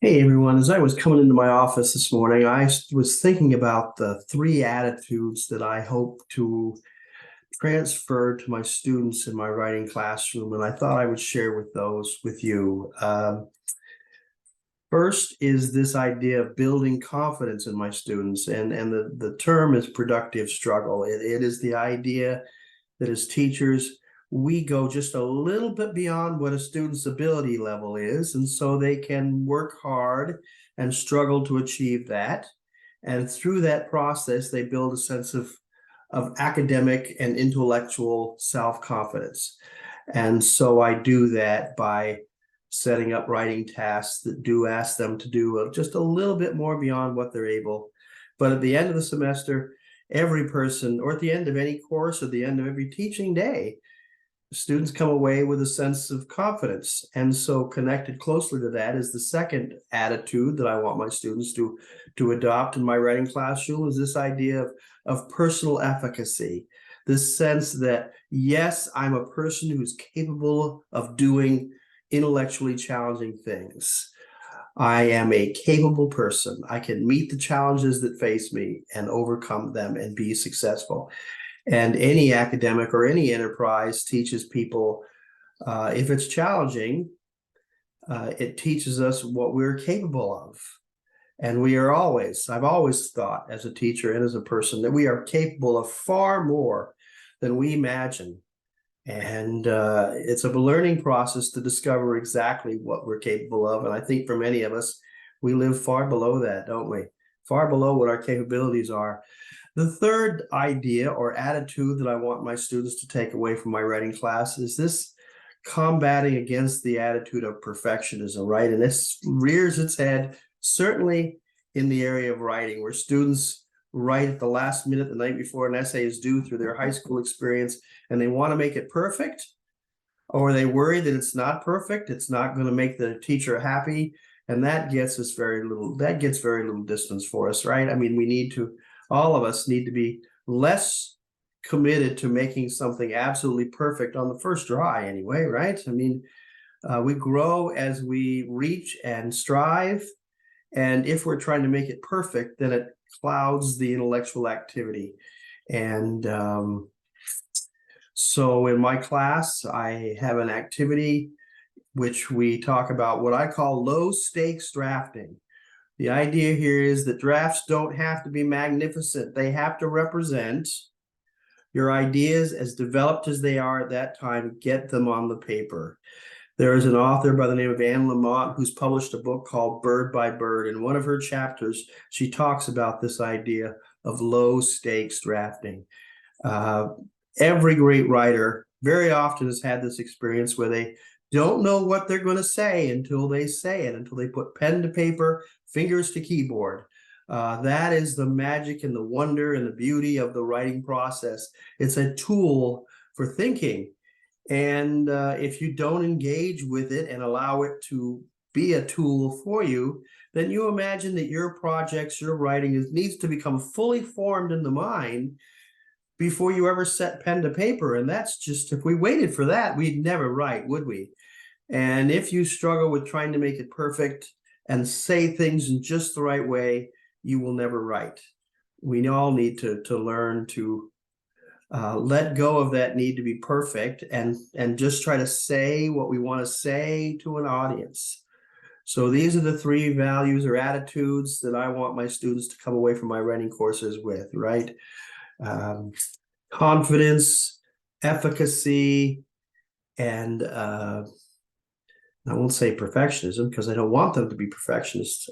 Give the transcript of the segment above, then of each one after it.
Hey everyone, as I was coming into my office this morning, was thinking about the three attitudes that I hope to transfer to my students in my writing classroom, and I thought I would share with those with you. First is this idea of building confidence in my students, and the term is productive struggle. It is the idea that as teachers, we go just a little bit beyond what a student's ability level is, and so they can work hard and struggle to achieve that. And through that process, they build a sense of academic and intellectual self-confidence. And so I do that by setting up writing tasks that do ask them to do just a little bit more beyond what they're able. But at the end of the semester, every person, or at the end of any course, or at the end of every teaching day, students come away with a sense of confidence. And so connected closely to that is the second attitude that I want my students to adopt in my writing classroom is this idea of personal efficacy. This sense that, yes, I'm a person who's capable of doing intellectually challenging things. I am a capable person. I can meet the challenges that face me and overcome them and be successful. And any academic or any enterprise teaches people, if it's challenging, it teaches us what we're capable of. And I've always thought as a teacher and as a person that we are capable of far more than we imagine. And it's a learning process to discover exactly what we're capable of. And I think for many of us, we live far below that, don't we? Far below what our capabilities are. The third idea or attitude that I want my students to take away from my writing class is this combating against the attitude of perfectionism, right? And this rears its head, certainly in the area of writing, where students write at the last minute, the night before an essay is due through their high school experience, and they want to make it perfect, or they worry that it's not perfect, it's not going to make the teacher happy, and that gets very little distance for us, right? I mean, all of us need to be less committed to making something absolutely perfect on the first try anyway, right? I mean, we grow as we reach and strive. And if we're trying to make it perfect, then it clouds the intellectual activity. And so in my class, I have an activity which we talk about what I call low stakes drafting. The idea here is that drafts don't have to be magnificent. They have to represent your ideas as developed as they are at that time, get them on the paper. There is an author by the name of Anne Lamott who's published a book called Bird by Bird. In one of her chapters, she talks about this idea of low stakes drafting. Every great writer very often has had this experience where they don't know what they're going to say until they say it, until they put pen to paper, fingers to keyboard. That is the magic and the wonder and the beauty of the writing process. It's a tool for thinking. And if you don't engage with it and allow it to be a tool for you, then you imagine that your projects, your writing needs to become fully formed in the mind before you ever set pen to paper. And that's just, if we waited for that, we'd never write, would we? And if you struggle with trying to make it perfect and say things in just the right way, you will never write. We all need to learn to let go of that need to be perfect and just try to say what we want to say to an audience. So these are the three values or attitudes that I want my students to come away from my writing courses with, right? Confidence, efficacy, and I won't say perfectionism because I don't want them to be perfectionists.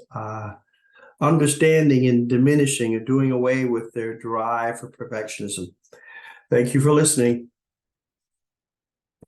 Understanding and diminishing and doing away with their drive for perfectionism. Thank you for listening.